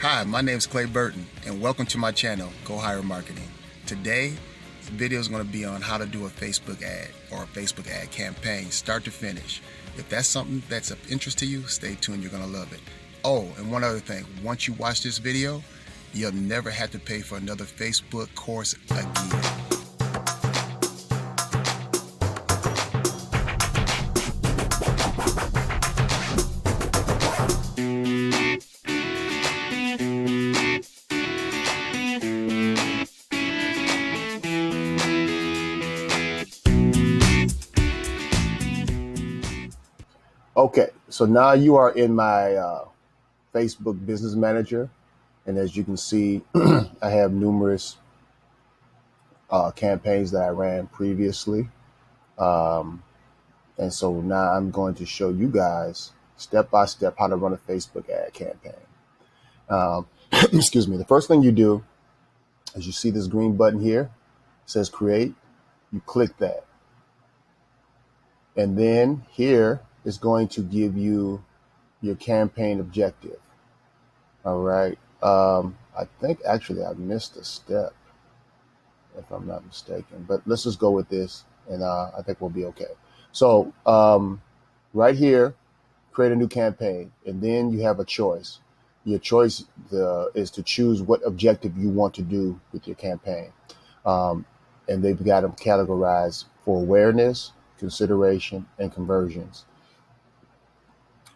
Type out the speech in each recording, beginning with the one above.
Hi, my name is Clay Burton, and welcome to my channel, Go Higher Marketing. Today, the video is going to be on how to do a Facebook ad or a Facebook ad campaign, start to finish. If that's something that's of interest to you, stay tuned, you're going to love it. Oh, and one other thing, once you watch this video, you'll never have to pay for another Facebook course again. Okay, so now you are in my Facebook Business Manager, and as you can see, I have numerous campaigns that I ran previously. Um, and so now I'm going to show you guys step by step how to run a Facebook ad campaign. Excuse me. The first thing you do is you see this green button here, it says create. You click that. And then here is going to give you your campaign objective. All right. I think actually I missed a step, if I'm not mistaken, but let's just go with this, and I think we'll be okay. So right here, create a new campaign, and then you have a choice. Your choice is to choose what objective you want to do with your campaign. And they've got them categorized for awareness, consideration, and conversions.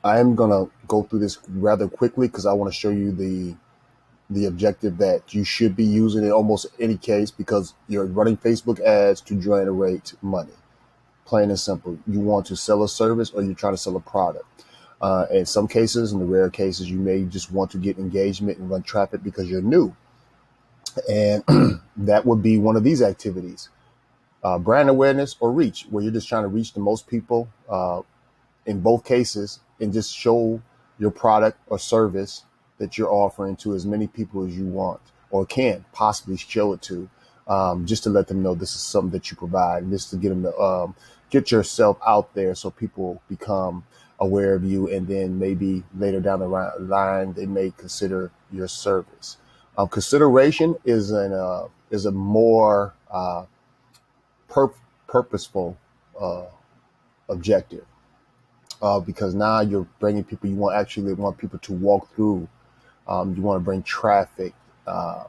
I am going to go through this rather quickly because I want to show you the objective that you should be using in almost any case, because you're running Facebook ads to generate money. Plain and simple. You want to sell a service or you're trying to sell a product. In some cases, in the rare cases, you may just want to get engagement and run traffic because you're new. And that would be one of these activities. Brand awareness or reach, where you're just trying to reach the most people in both cases and just show your product or service that you're offering to as many people as you want or can possibly show it to, just to let them know this is something that you provide, and just to get them to get yourself out there so people become aware of you, and then maybe later down the line they may consider your service. Consideration is a more purposeful objective, because now you're bringing people. You want people to walk through. You want to bring traffic. Um,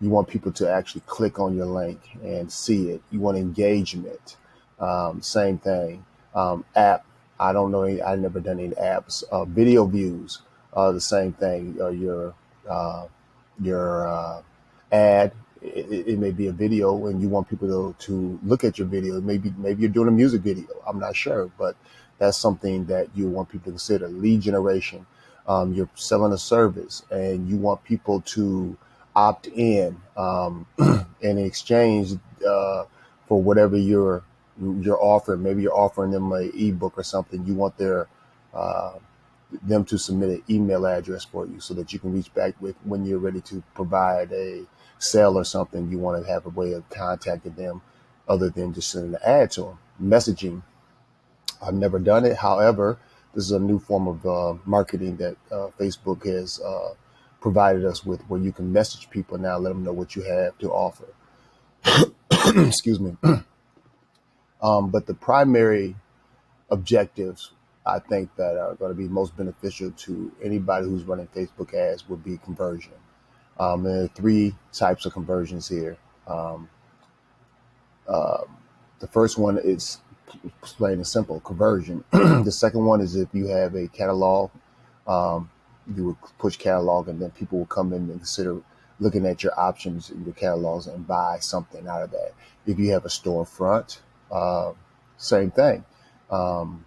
you want people to actually click on your link and see it. You want engagement. Same thing. App. I don't know. I've never done any apps. Video views. The same thing. Your ad. It may be a video, and you want people to look at your video. Maybe you're doing a music video. I'm not sure, but that's something that you want people to consider. Lead generation. You're selling a service, and you want people to opt in in exchange for whatever you're offering. Maybe you're offering them an ebook or something. You want uh, them to submit an email address for you so that you can reach back with when you're ready to provide a sale or something. You want to have a way of contacting them other than just sending an ad to them. Messaging. I've never done it. However, this is a new form of marketing that Facebook has provided us with, where you can message people now, let them know what you have to offer. Excuse me. But the primary objectives, I think, that are going to be most beneficial to anybody who's running Facebook ads would be conversion. There are three types of conversions here. Um, uh, the first one is plain and simple conversion. The second one is if you have a catalog, um, you would push catalog, and then people will come in and consider looking at your options in your catalogs and buy something out of that. If you have a storefront, uh, same thing. Um,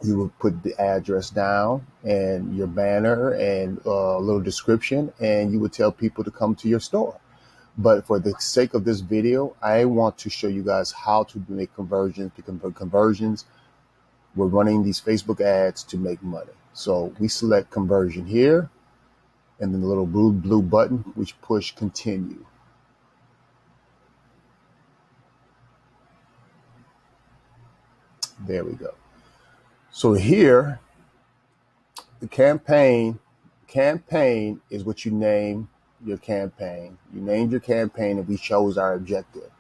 you would put the address down and your banner and a little description, and you would tell people to come to your store. But for the sake of this video, I want to show you guys how to make conversions. To convert conversions, we're running these Facebook ads to make money. So we select conversion here, and then the little blue button, which push continue. There we go. So here, the campaign Campaign is what you name your campaign. You named your campaign and we chose our objective.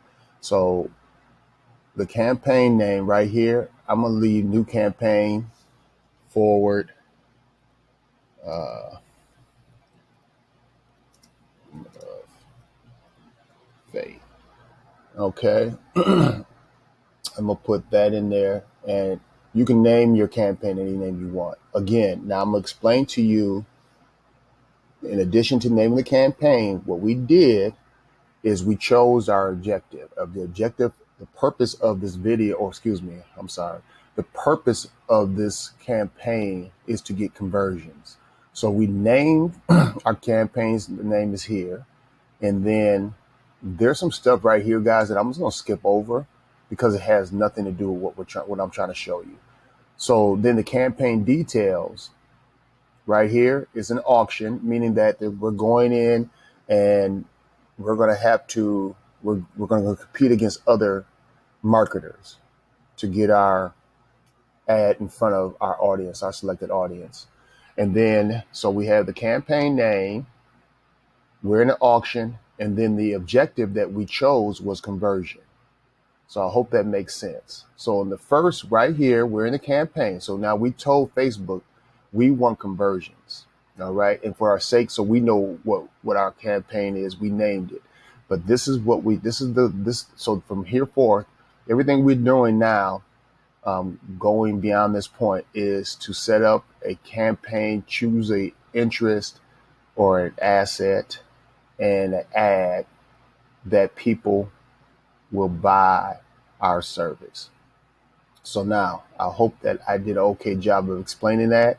So the campaign name right here, I'm going to leave new campaign forward. Faith. Okay. I'm going to put that in there, and you can name your campaign any name you want. Again, now I'm going to explain to you, in addition to naming the campaign, what we did is we chose our objective. The purpose of this video, or excuse me, I'm sorry. The purpose of this campaign is to get conversions. So we named our campaigns, the name is here. And then there's some stuff right here, guys, that I'm just going to skip over because it has nothing to do with what I'm trying to show you. So then the campaign details right here is an auction, meaning that we're going in and we're going to have to, we're going to compete against other marketers to get our ad in front of our audience, our selected audience. And then, so we have the campaign name, we're in an auction, and then the objective that we chose was conversion. So I hope that makes sense. So in the first right here, we're in the campaign. So now we told Facebook we want conversions. All right. And for our sake, so we know what our campaign is, we named it. But this is what so from here forth, everything we're doing now, going beyond this point, is to set up a campaign, choose a interest or an asset and an ad that people will buy our service. So now I hope that I did an okay job of explaining that.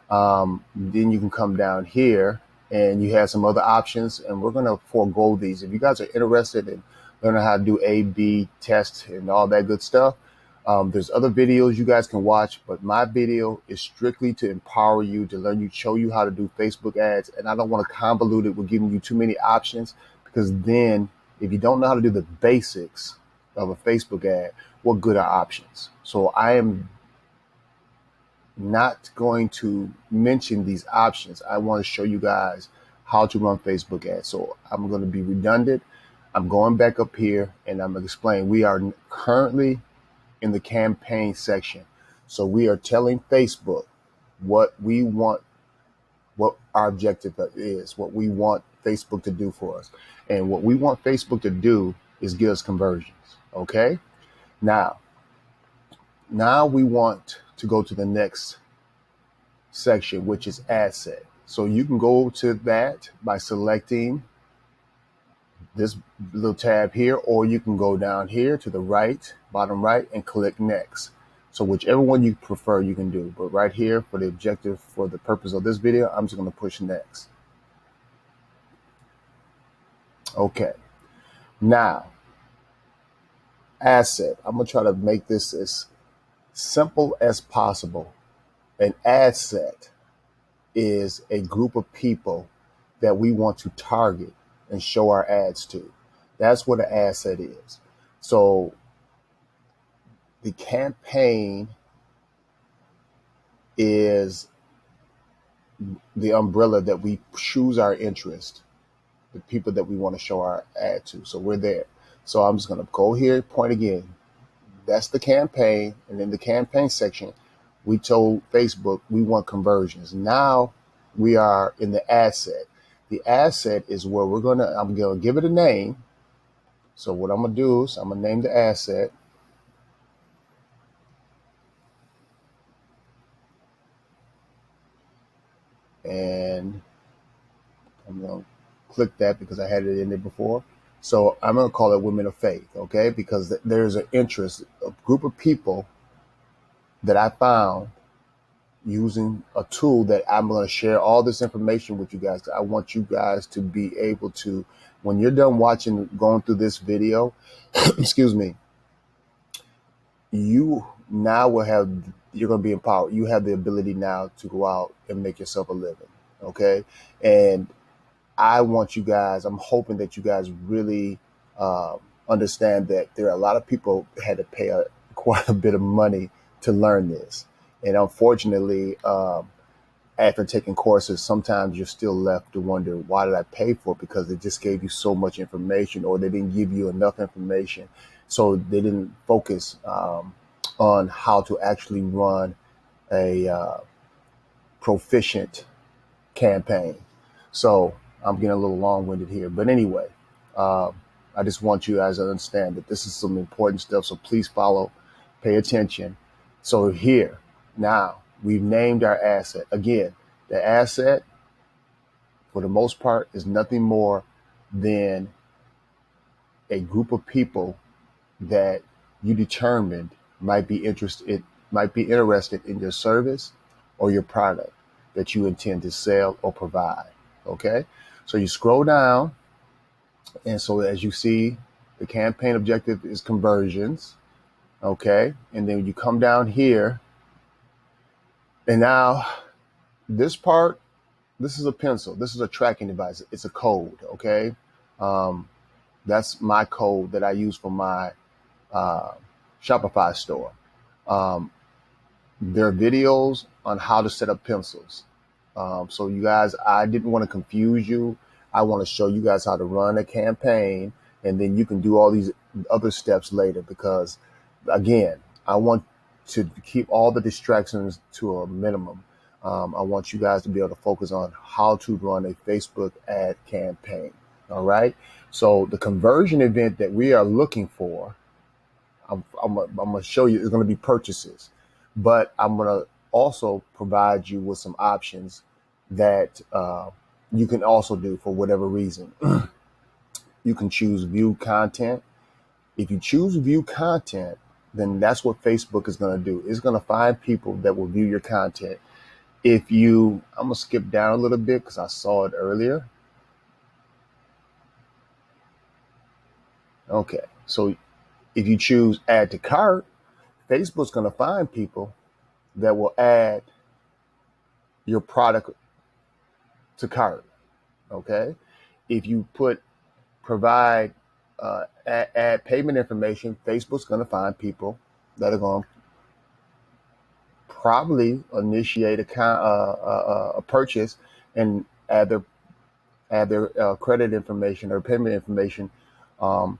Then you can come down here and you have some other options, and we're going to forego these. If you guys are interested in learning how to do A/B test and all that good stuff, there's other videos you guys can watch, but my video is strictly to empower you, to show you how to do Facebook ads. And I don't want to convolute it with giving you too many options, because then if you don't know how to do the basics of a Facebook ad, what good are options? So I am not going to mention these options. I want to show you guys how to run Facebook ads. So I'm going to be redundant. I'm going back up here and I'm going to explain. We are currently in the campaign section. So we are telling Facebook what we want, what our objective is, what we want Facebook to do for us. And what we want Facebook to do is get us conversions. Okay. Now we want to go to the next section, which is ad set. So you can go to that by selecting this little tab here, or you can go down here to the right, bottom right, and click next. So whichever one you prefer, you can do. But right here, for the objective, for the purpose of this video, I'm just going to push next. Okay. Now, asset. I'm going to try to make this as simple as possible. An asset is a group of people that we want to target and show our ads to. That's what an asset is. So the campaign is the umbrella that we choose our interest, the people that we want to show our ad to. So we're there. So I'm just going to go here, point again. That's the campaign. And in the campaign section, we told Facebook we want conversions. Now we are in the asset. The asset is where I'm going to give it a name. So what I'm going to do is I'm going to name the asset. And I'm going to click that because I had it in there before. So I'm going to call it Women of Faith, okay? Because there's an interest, a group of people that I found using a tool that I'm going to share all this information with you guys. I want you guys to be able to, when you're done watching, going through this video, excuse me, you now you're going to be empowered. You have the ability now to go out and make yourself a living, okay? And I want you guys, I'm hoping that you guys really understand that there are a lot of people that had to pay quite a bit of money to learn this. And unfortunately, after taking courses, sometimes you're still left to wonder, why did I pay for it? Because they just gave you so much information, or they didn't give you enough information. So they didn't focus on how to actually run a proficient campaign. So I'm getting a little long-winded here, but anyway, I just want you guys to understand that this is some important stuff. So please follow, pay attention. So here now we've named our asset. Again, the asset, for the most part, is nothing more than a group of people that you determined might be interested in your service or your product that you intend to sell or provide. Okay, so you scroll down, and so as you see, the campaign objective is conversions. Okay, and then you come down here, and now this part, this is a pencil. This is a tracking device. It's a code. Okay, um, that's my code that I use for my uh, Shopify store. Um, there are videos on how to set up pencils. So you guys, I didn't want to confuse you. I want to show you guys how to run a campaign, and then you can do all these other steps later, because again, I want to keep all the distractions to a minimum. I want you guys to be able to focus on how to run a Facebook ad campaign. All right. So the conversion event that we are looking for, I'm going to show you, is going to be purchases, but I'm going to also provide you with some options that you can also do for whatever reason. You can choose view content. If you choose view content, then that's what Facebook is going to do. It's going to find people that will view your content. I'm going to skip down a little bit because I saw it earlier. Okay, so if you choose add to cart, Facebook's going to find people that will add your product to cart. Okay, if you provide add payment information, Facebook's going to find people that are going to probably initiate a purchase and add their credit information or payment information um,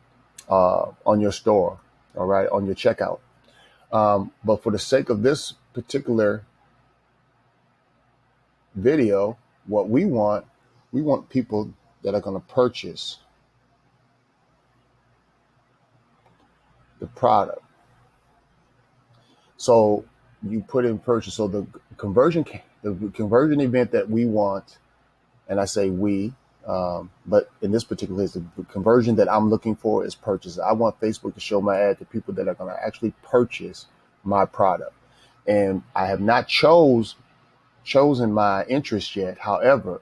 on your store. All right, on your checkout. But for the sake of this particular video, what we want people that are going to purchase the product. So you put in purchase. So the conversion event that we want, and I say we, but in this particular case, the conversion that I'm looking for is purchase. I want Facebook to show my ad to people that are going to actually purchase my product, and I have not chosen my interest yet. However,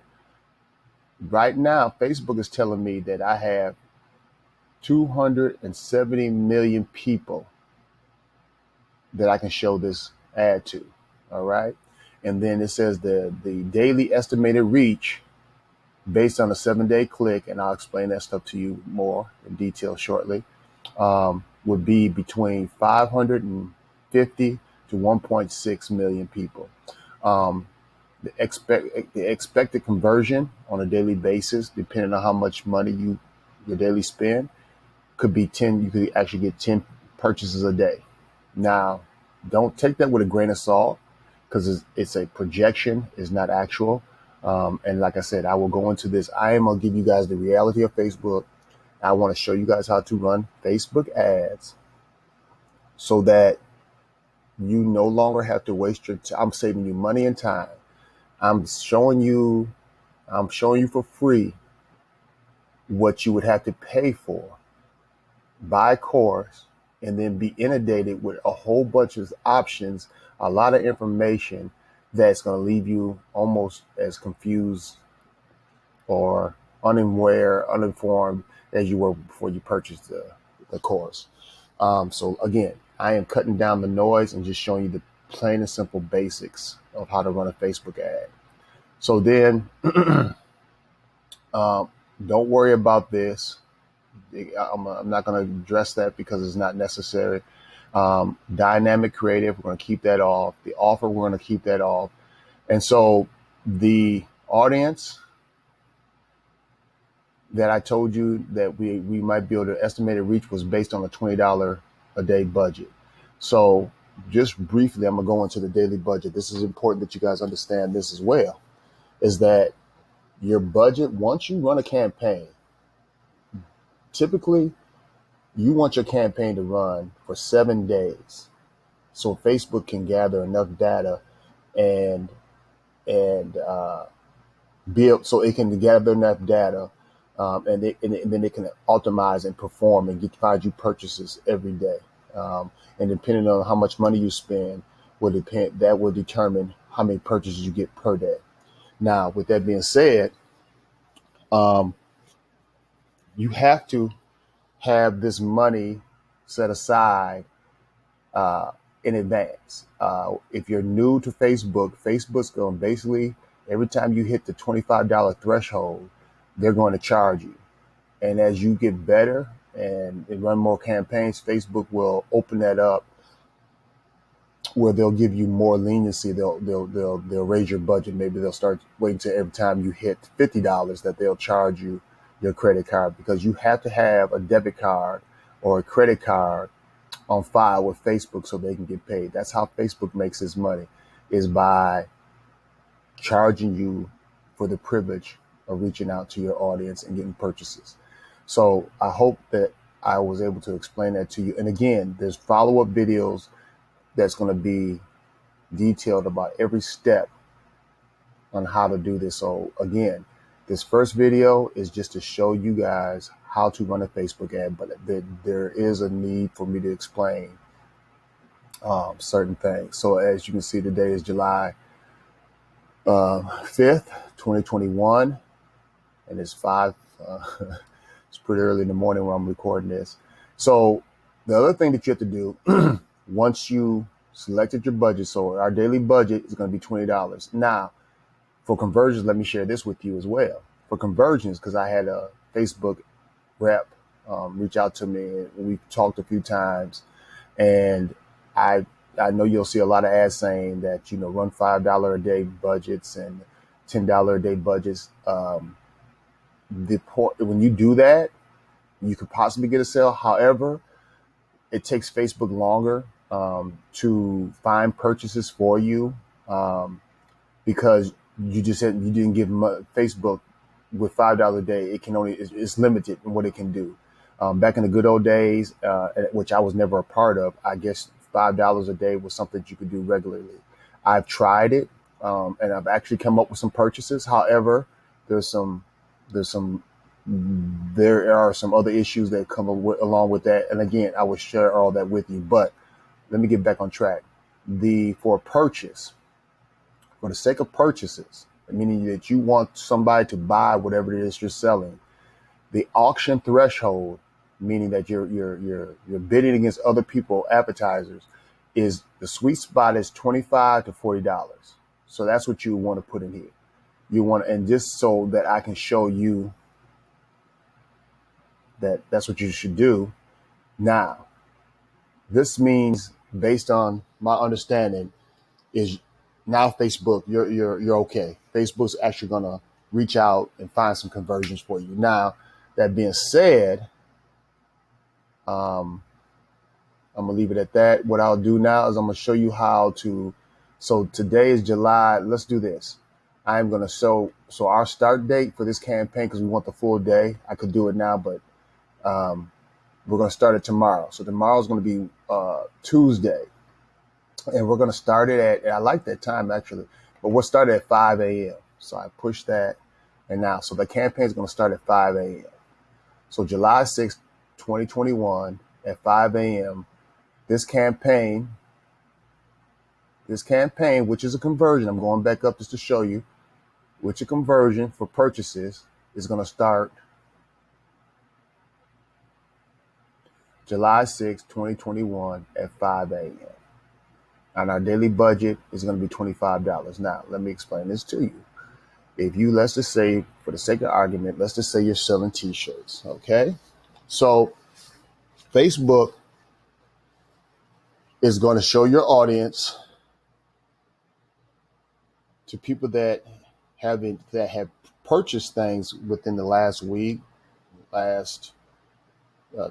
right now, Facebook is telling me that I have 270 million people that I can show this ad to. All right. And then it says the daily estimated reach based on a 7-day click, and I'll explain that stuff to you more in detail shortly, would be between 550 to 1.6 million people. The expected conversion on a daily basis, depending on how much money your daily spend, could be 10. You could actually get 10 purchases a day. Now, don't take that with a grain of salt, because it's a projection, it's not actual. And like I said, I will go into this. I am going to give you guys the reality of Facebook. I want to show you guys how to run Facebook ads so that you no longer have to waste your time. I'm saving you money and time. I'm showing you for free what you would have to pay for, buy a course, and then be inundated with a whole bunch of options, a lot of information that's going to leave you almost as confused or unaware, uninformed as you were before you purchased the course. So again, I am cutting down the noise and just showing you the plain and simple basics of how to run a Facebook ad. So then, don't worry about this. I'm not going to address that because it's not necessary. Dynamic creative, we're going to keep that off. The offer, we're going to keep that off. And so The audience that I told you that we might be able to estimate a reach was based on a $20 a day budget. So just briefly, I'm gonna go into the daily budget. This is important that you guys understand this as well, is that your budget, once you run a campaign, typically you want your campaign to run for 7 days. So Facebook can gather enough data and build, so it can gather enough data, and then it can optimize and perform and provide you purchases every day. And depending on how much money you spend, that will determine how many purchases you get per day. Now, with that being said, um, you have to have this money set aside uh, in advance. If you're new to Facebook, Facebook's going to basically, every time you hit the $25 threshold, they're going to charge you. And as you get better and run more campaigns, Facebook will open that up where they'll give you more leniency. They'll raise your budget. Maybe they'll start waiting till every time you hit $50 that they'll charge you your credit card, because you have to have a debit card or a credit card on file with Facebook so they can get paid. That's how Facebook makes its money, is by charging you for the privilege of reaching out to your audience and getting purchases. So I hope that I was able to explain that to you. And again, there's follow-up videos that's going to be detailed about every step on how to do this. So again, this first video is just to show you guys how to run a Facebook ad, but there is a need for me to explain certain things. So as you can see, today is July 5th, 2021, and it's it's pretty early in the morning when I'm recording this. So the other thing that you have to do once you selected your budget, so our daily budget is going to be $20. Now, for conversions, let me share this with you as well. For conversions, because I had a Facebook rep reach out to me, and we talked a few times, and I know you'll see a lot of ads saying that, run $5 a day budgets and $10 a day budgets. When you do that, you could possibly get a sale. However, it takes Facebook longer to find purchases for you, because you didn't give Facebook with $5 a day. It's limited in what it can do. Back in the good old days, which I was never a part of, I guess $5 a day was something that you could do regularly. I've tried it, and I've actually come up with some purchases. However, there are some other issues that come along with that. And again, I will share all that with you. But let me get back on track. For the sake of purchases, meaning that you want somebody to buy whatever it is you're selling, the auction threshold, meaning that you're bidding against other people, advertisers, is the sweet spot is $25 to $40. So that's what you want to put in here. And just so that I can show you that's what you should do. Now, this means, based on my understanding, is now Facebook, you're okay. Facebook's actually gonna reach out and find some conversions for you. Now, that being said, I'm gonna leave it at that. What I'll do now is I'm gonna show you how to. So today is July. Let's do this. I'm gonna show our start date for this campaign, because we want the full day. I could do it now, but we're gonna start it tomorrow. So tomorrow is gonna be Tuesday. And we're going to start it I like that time actually, but we'll start at 5 a.m. So I push that. And now, so the campaign is going to start at 5 a.m. So July 6th, 2021 at 5 a.m. This campaign, which is a conversion, I'm going back up just to show you, which a conversion for purchases is going to start July 6th, 2021 at 5 a.m. And our daily budget is going to be $25. Now, let me explain this to you. If you, let's just say, for the sake of argument, let's just say you're selling t-shirts, okay? So Facebook is going to show your audience to people that have purchased things within the last week, last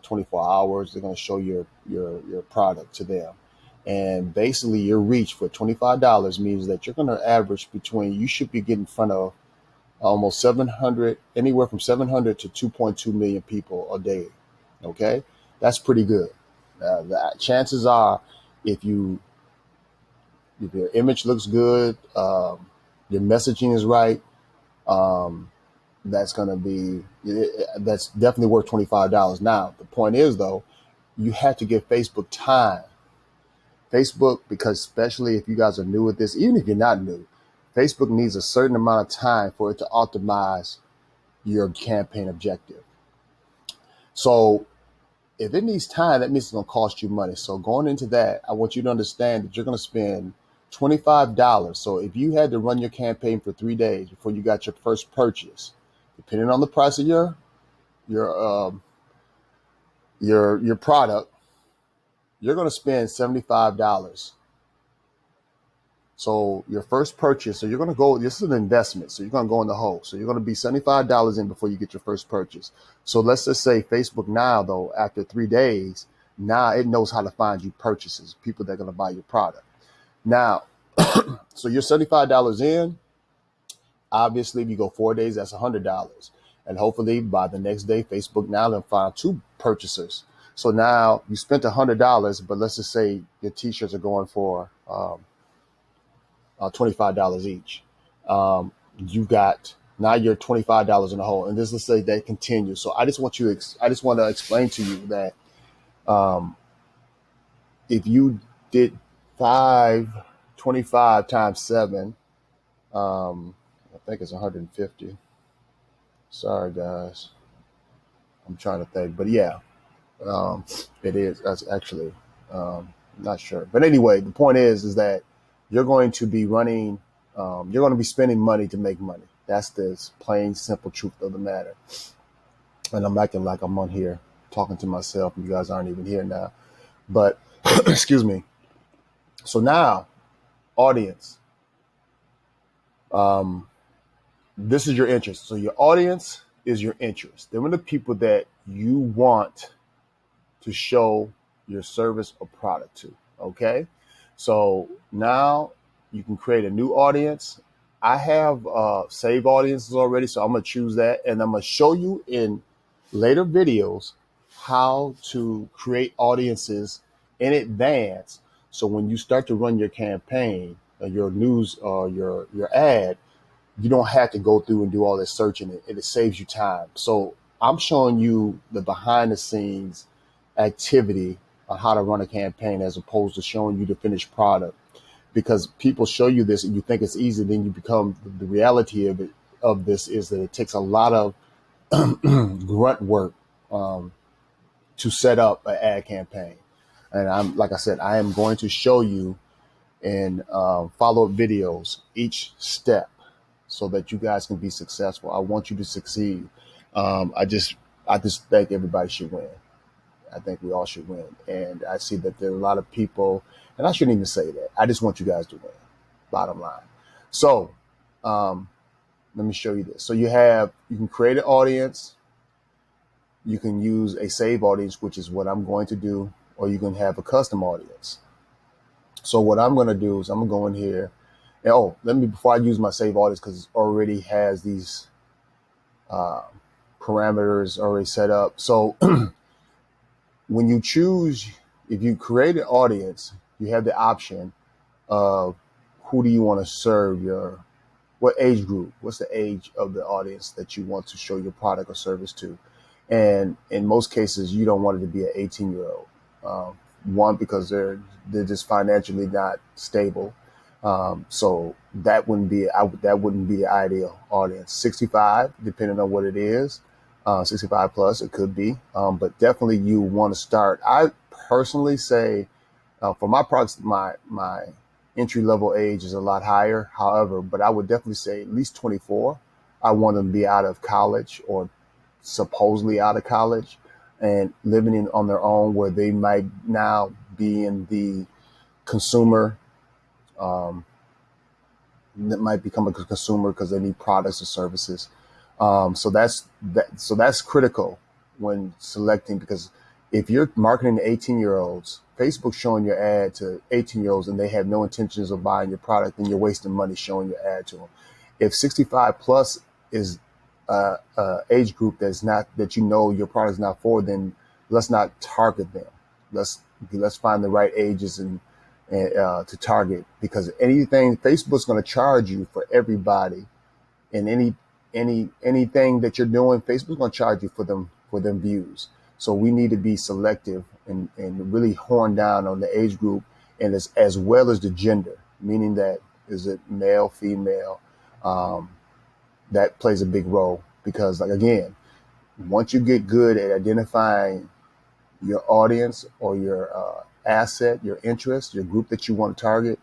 24 hours. They're going to show your product to them. And basically your reach for $25 means that you're going to average you should be getting in front of almost 700, anywhere from 700 to 2.2 million people a day. Okay. That's pretty good. The chances are, if your image looks good, your messaging is right, um, that's definitely worth $25. Now, the point is though, you have to give Facebook time. Facebook, because especially if you guys are new at this, even if you're not new, Facebook needs a certain amount of time for it to optimize your campaign objective. So if it needs time, that means it's going to cost you money. So going into that, I want you to understand that you're going to spend $25. So if you had to run your campaign for 3 days before you got your first purchase, depending on the price of your product, you're going to spend $75. So your first purchase, so you're going to go, this is an investment. So you're going to go in the hole. So you're going to be $75 in before you get your first purchase. So let's just say Facebook now, though, after 3 days, now it knows how to find you purchases, people that are going to buy your product. Now, so you're $75 in. Obviously, if you go 4 days, that's $100. And hopefully by the next day, Facebook now will find 2 purchasers. So now you spent $100, but let's just say your t-shirts are going for $25 each. You got, now you're $25 in the hole, and this, let's say that continues. So I just want to explain to you that if you did 25 times 7, I think it's 150. Sorry guys, I'm trying to think, but yeah, it is. That's actually not sure, but anyway, the point is that you're going to be running, you're going to be spending money to make money. That's the plain, simple truth of the matter. And I'm acting like I'm on here talking to myself, and you guys aren't even here now. But excuse me. So now, audience, this is your interest. So your audience is your interest. They're the people that you want to show your service or product to. Okay. So now you can create a new audience. I have saved audiences already, so I'm going to choose that, and I'm going to show you in later videos how to create audiences in advance. So when you start to run your campaign, your news, or your ad, you don't have to go through and do all this searching, and it saves you time. So I'm showing you the behind the scenes activity on how to run a campaign, as opposed to showing you the finished product. Because people show you this and you think it's easy, then you become, the reality of this is that it takes a lot of grunt work to set up an ad campaign. And like I said, I am going to show you in follow-up videos each step so that you guys can be successful. I want you to succeed. I just think everybody should win. I think we all should win. And I see that there are a lot of people, and I shouldn't even say that. I just want you guys to win, bottom line. So let me show you this. So you can create an audience. You can use a save audience, which is what I'm going to do, or you can have a custom audience. So what I'm going to do is I'm going to go in here. And, before I use my save audience, because it already has these parameters already set up. So when you choose, if you create an audience, you have the option of who do you want to serve, what age group, what's the age of the audience that you want to show your product or service to. And in most cases, you don't want it to be an 18-year-old. One, because they're just financially not stable. So that wouldn't be the ideal audience. 65, depending on what it is. 65 plus, it could be, but definitely you want to start. I personally say for my products, my entry level age is a lot higher. However, but I would definitely say at least 24. I want them to be out of college, or supposedly out of college, and living on their own, where they might now be in the consumer that might become a consumer because they need products or services. So that. So that's critical when selecting, because if you're marketing to 18-year-olds, Facebook's showing your ad to 18-year-olds and they have no intentions of buying your product, then you're wasting money showing your ad to them. If 65 plus is age group that's not, that you know your product's not for, then let's not target them. Let's find the right ages and to target, because anything Facebook's going to charge you for everybody, and anything that you're doing, Facebook's going to charge you for them views. So we need to be selective and really horn down on the age group, and as well as the gender, meaning that is it male, female, um, that plays a big role, because like again, once you get good at identifying your audience or your asset, your interest, your group that you want to target,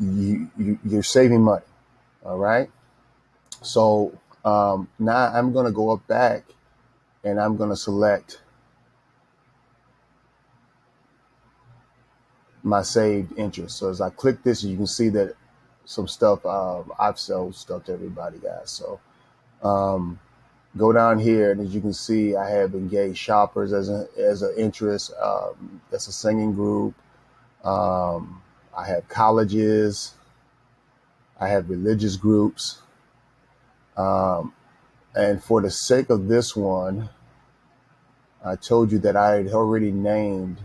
you're saving money. All right. So now I'm going to go up back and I'm going to select my saved interest. So as I click this, you can see that some stuff, I've sold stuff to everybody, guys. So go down here, and as you can see, I have engaged shoppers as an interest. That's a singing group. I have colleges. I have religious groups. And for the sake of this one, I told you that I had already named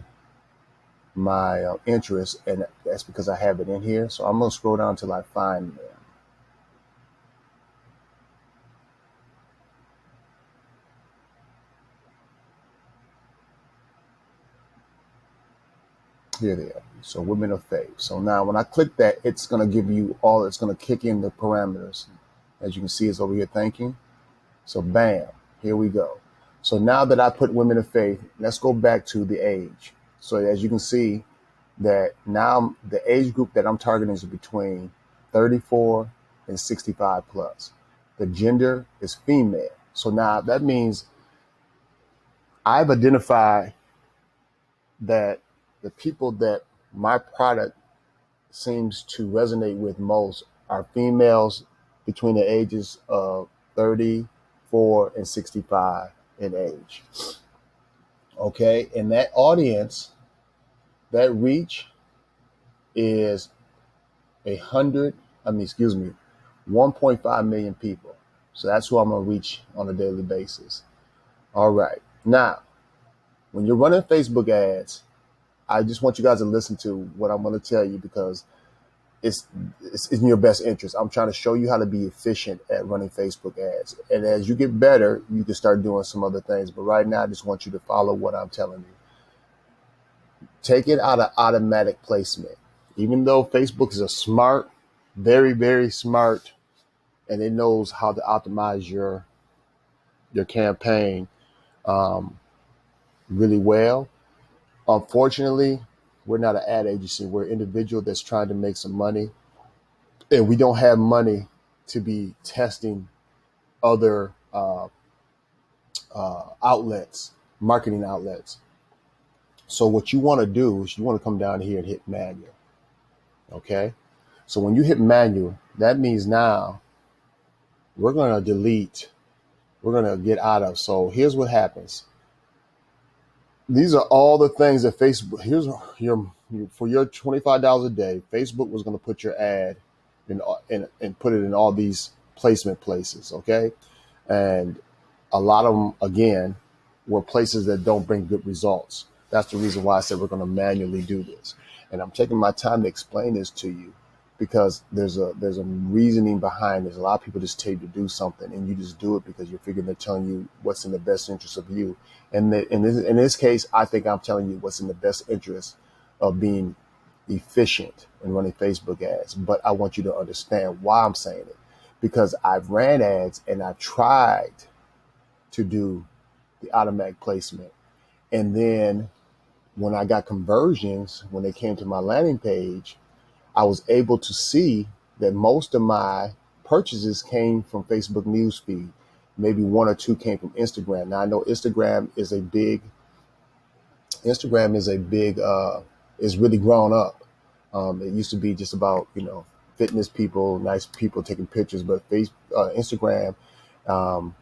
my interest, and that's because I have it in here. So I'm going to scroll down till I find them. Here they are. So women of faith. So now when I click that, it's going to give you all, it's going to kick in the parameters. As you can see, it's over here thinking. So bam, here we go. So now that I put women of faith, let's go back to the age. So as you can see that now the age group that I'm targeting is between 34 and 65 plus. The gender is female. So now that means I've identified that the people that my product seems to resonate with most are females between the ages of 34 and 65 in age. Okay, and that audience, that reach is 1.5 million people. So that's who I'm gonna reach on a daily basis. All right, now when you're running Facebook ads, I just want you guys to listen to what I'm going to tell you, because it's in your best interest. I'm trying to show you how to be efficient at running Facebook ads. And as you get better, you can start doing some other things. But right now, I just want you to follow what I'm telling you. Take it out of automatic placement. Even though Facebook is a smart, very, very smart, and it knows how to optimize your campaign really well. Unfortunately, we're not an ad agency. We're an individual that's trying to make some money, and we don't have money to be testing other outlets, marketing outlets. So what you want to do is you want to come down here and hit manual. Okay. So when you hit manual, that means now we're going to delete, we're going to get out of. So here's what happens. These are all the things that Facebook, here's for your $25 a day, Facebook was going to put your ad and put it in all these placement places. Okay. And a lot of them, again, were places that don't bring good results. That's the reason why I said we're going to manually do this. And I'm taking my time to explain this to you, because there's a reasoning behind this. A lot of people just tell you to do something and you just do it because you're figuring they're telling you what's in the best interest of you. And in this case, I think I'm telling you what's in the best interest of being efficient in running Facebook ads. But I want you to understand why I'm saying it, because I've ran ads and I've tried to do the automatic placement. And then when I got conversions, when they came to my landing page, I was able to see that most of my purchases came from Facebook newsfeed. Maybe one or two came from Instagram. Now I know Instagram is is really grown up. It used to be just about, fitness people, nice people taking pictures, but Instagram um,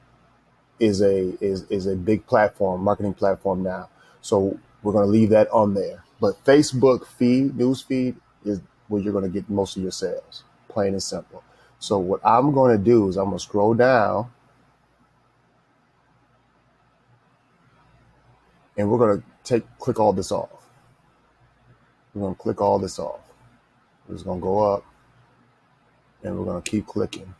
is a big platform, marketing platform now. So we're going to leave that on there. But Facebook feed, news feed, is where you're going to get most of your sales, plain and simple. So what I'm going to do is I'm going to scroll down, and we're going to click all this off. We're going to click all this off. We're just going to go up, and we're going to keep clicking.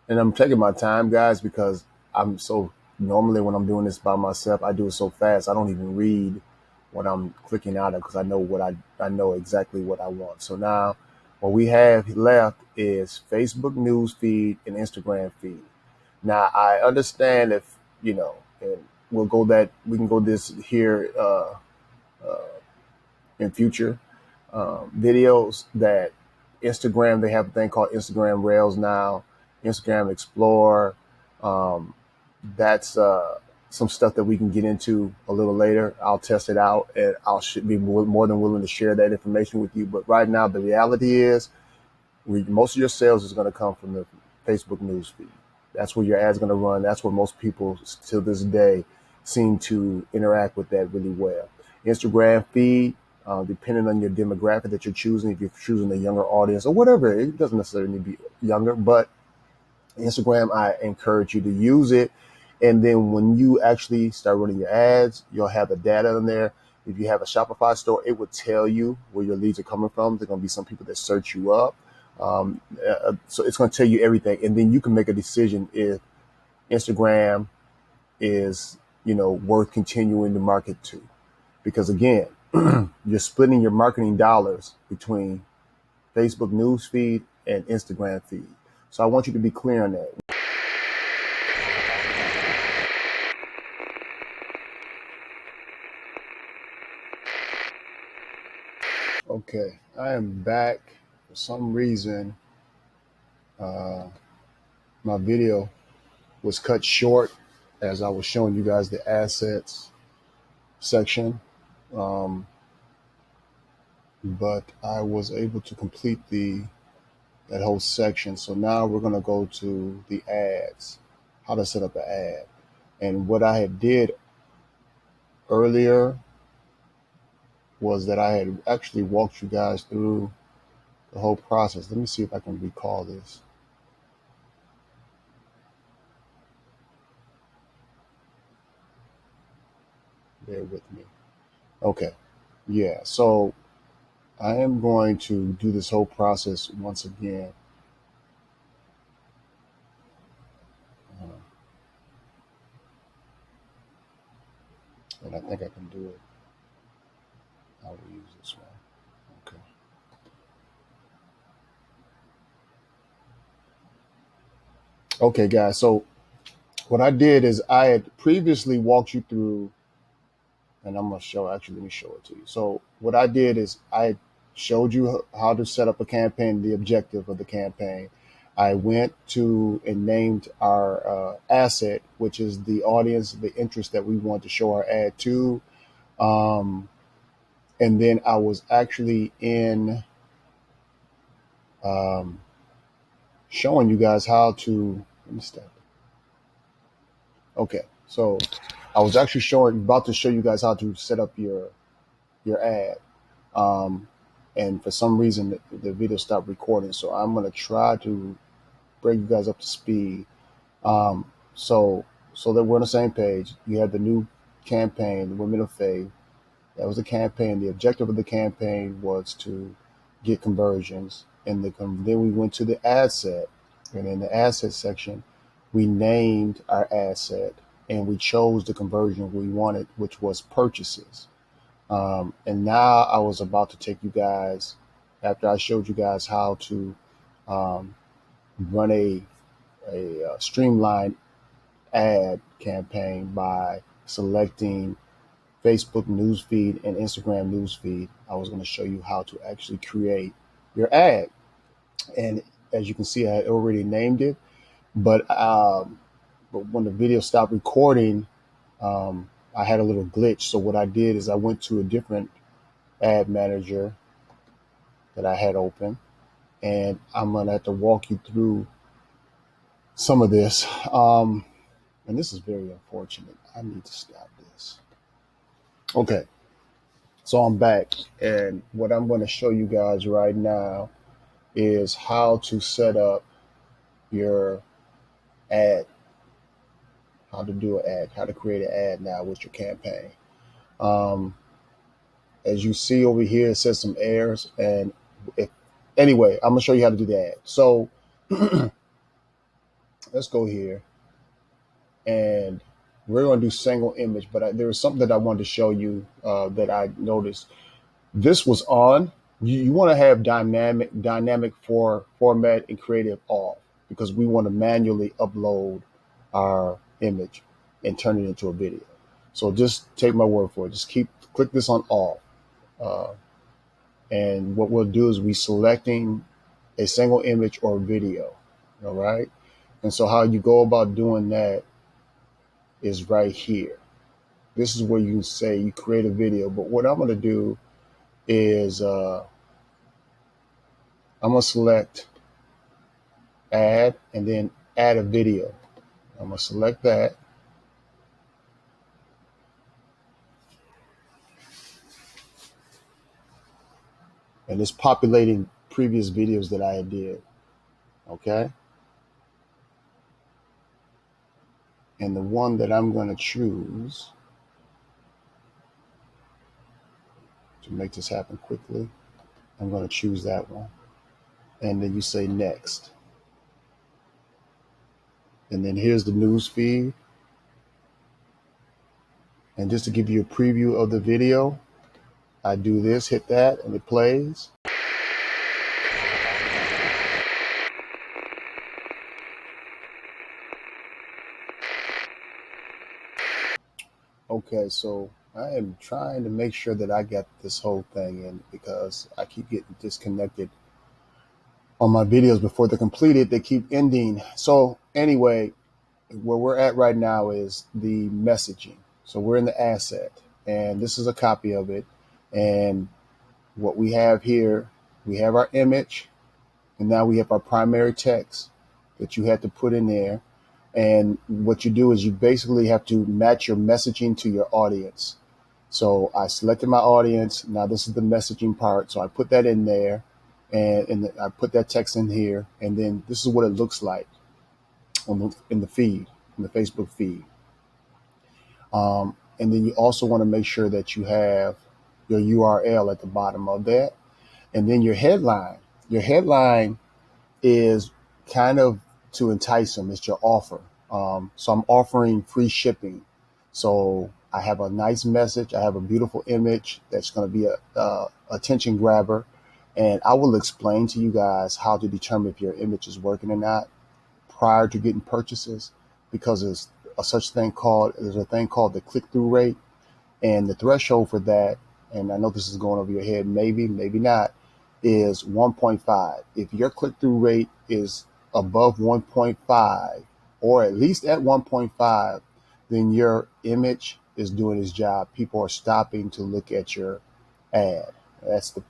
And I'm taking my time, guys, because I'm so normally when I'm doing this by myself, I do it so fast. I don't even read what I'm clicking out of because I know exactly what I want. So now what we have left is Facebook news feed and Instagram feed. Now I understand if and we can go this here in future videos that Instagram, they have a thing called Instagram Rails now, Instagram Explorer. Um, that's some stuff that we can get into a little later. I'll test it out, and I'll should be more than willing to share that information with you. But right now, the reality is, most of your sales is going to come from the Facebook news feed. That's where your ads going to run. That's where most people to this day seem to interact with that really well. Instagram feed, depending on your demographic that you're choosing, if you're choosing a younger audience or whatever, it doesn't necessarily need to be younger, but Instagram, I encourage you to use it. And then when you actually start running your ads, you'll have the data in there. If you have a Shopify store, it would tell you where your leads are coming from. There's going to be some people that search you up. So it's going to tell you everything. And then you can make a decision if Instagram is, worth continuing to market to. Because again, you're splitting your marketing dollars between Facebook news feed and Instagram feed. So I want you to be clear on that. Okay, I am back. For some reason, uh, my video was cut short as I was showing you guys the assets section, um, but I was able to complete that whole section. So now we're going to go to the ads, how to set up an ad. And what I had did earlier was that I had actually walked you guys through the whole process. Let me see if I can recall this. Bear with me. Okay. Yeah. So I am going to do this whole process once again. Uh, and I think I can do it. I will use this one. Okay. Okay, guys. So what I did is I had previously walked you through, and I'm going to actually, let me show it to you. So what I did is I showed you how to set up a campaign, the objective of the campaign. I went to and named our asset, which is the audience, the interest that we want to show our ad to. Um, and then I was actually in um, showing you guys how to. Let me stop. Okay, so I was actually about to show you guys how to set up your ad, um, and for some reason the video stopped recording. So I'm gonna try to bring you guys up to speed. Um, so so that we're on the same page. You have the new campaign, the Women of Faith. That was the campaign. The objective of the campaign was to get conversions. And then we went to the ad set. And in the asset section, we named our asset. and we chose the conversion we wanted, which was purchases. And now I was about to take you guys, after I showed you guys how to um, run a streamlined ad campaign by selecting Facebook newsfeed and Instagram newsfeed. I was going to show you how to actually create your ad. And as you can see, I had already named it, but when the video stopped recording, I had a little glitch. So what I did is I went to a different ad manager that I had open, and I'm going to have to walk you through some of this. And this is very unfortunate. I need to stop this. Okay, so I'm back, and what I'm going to show you guys right now is how to set up your ad, how to do an ad, how to create an ad now with your campaign. Um, as you see over here, it says some errors, and if, anyway, I'm gonna show you how to do the ad. So let's go here, and we're gonna do single image. But there was something that I wanted to show you that I noticed. This was on. You want to have dynamic for format and creative off, because we want to manually upload our image and turn it into a video. So just take my word for it. Just click this on off. Uh, and what we'll do is we selecting a single image or video. All right. And so how you go about doing that is right here. This is where you say you create a video. But what I'm going to do is I'm going to select add and then add a video. I'm going to select that. And it's populating previous videos that I did. Okay. And the one that I'm going to choose to make this happen quickly, I'm going to choose that one. And then you say next. And then here's the news feed. And just to give you a preview of the video, I do this, hit that, and it plays. Okay, so I am trying to make sure that I get this whole thing in, because I keep getting disconnected on my videos before they're completed. They keep ending. So anyway, where we're at right now is the messaging. So we're in the asset, and this is a copy of it. And what we have here, we have our image, and now we have our primary text that you have to put in there. And what you do is you basically have to match your messaging to your audience. So I selected my audience. Now this is the messaging part. So I put that in there, and I put that text in here. And then this is what it looks like in the feed, in the Facebook feed. And then you also want to make sure that you have your URL at the bottom of that. And then your headline. Your headline is kind of to entice them. It's your offer. So I'm offering free shipping. So I have a nice message. I have a beautiful image that's going to be a attention grabber. And I will explain to you guys how to determine if your image is working or not prior to getting purchases, because there's a thing called the click-through rate, and the threshold for that, and I know this is going over your head, maybe not, is 1.5. If your click-through rate is above 1.5, or at least at 1.5, then your image is doing its job. People are stopping to look at your ad. That's the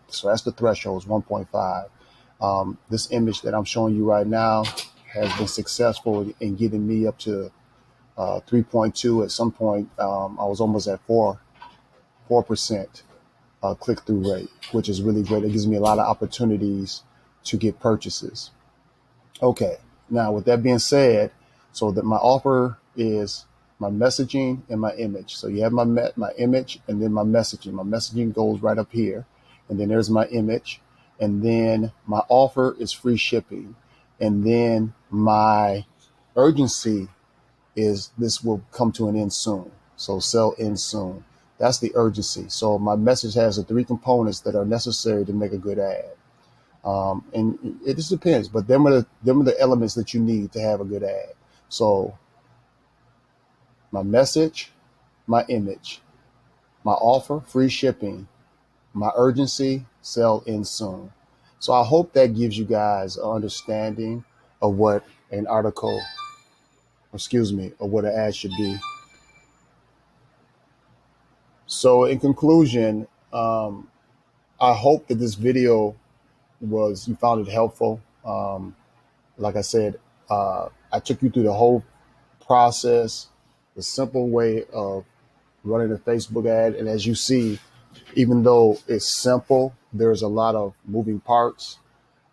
threshold is 1.5. This image that I'm showing you right now has been successful in getting me up to 3.2. At some point, I was almost at 4% click-through rate, which is really great. It gives me a lot of opportunities to get purchases. Okay, now with that being said, so that my offer is my messaging and my image. So you have my image and then my messaging. My messaging goes right up here, and then there's my image, and then my offer is free shipping, and then my urgency is this will come to an end soon. So sell in soon. That's the urgency. So my message has the three components that are necessary to make a good ad. And it just depends, but them are the elements that you need to have a good ad. So my message, my image, my offer, free shipping, my urgency, sell in soon. So I hope that gives you guys an understanding of what an article, excuse me, of what an ad should be. So in conclusion, I hope that this video you found it helpful. Like I said, I took you through the whole process, the simple way of running a Facebook ad. And as you see, even though it's simple, there's a lot of moving parts.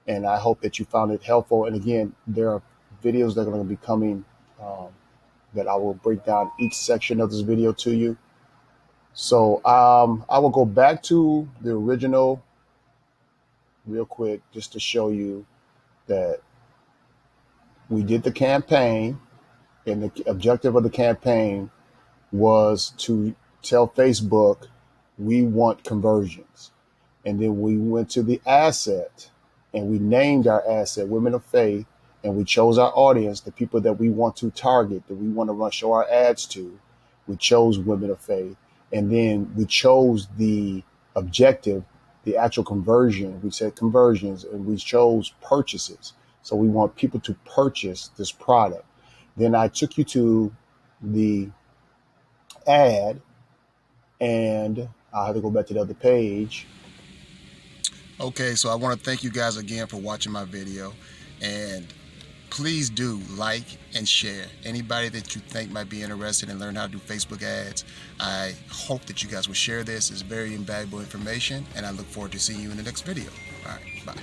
And I hope that you found it helpful. And again, there are videos that are going to be coming that I will break down each section of this video to you. So I will go back to the original real quick just to show you that we did the campaign, and the objective of the campaign was to tell Facebook we want conversions. And then we went to the asset and we named our asset Women of Faith, and we chose our audience, the people that we want to target, that we want to show our ads to. We chose Women of Faith. And then we chose the objective, the actual conversion. We said conversions, and we chose purchases. So we want people to purchase this product. Then I took you to the ad, and I have to go back to the other page. Okay, so I want to thank you guys again for watching my video, and please do like and share. Anybody that you think might be interested in learning how to do Facebook ads, I hope that you guys will share this. It's very invaluable information, and I look forward to seeing you in the next video. All right, bye.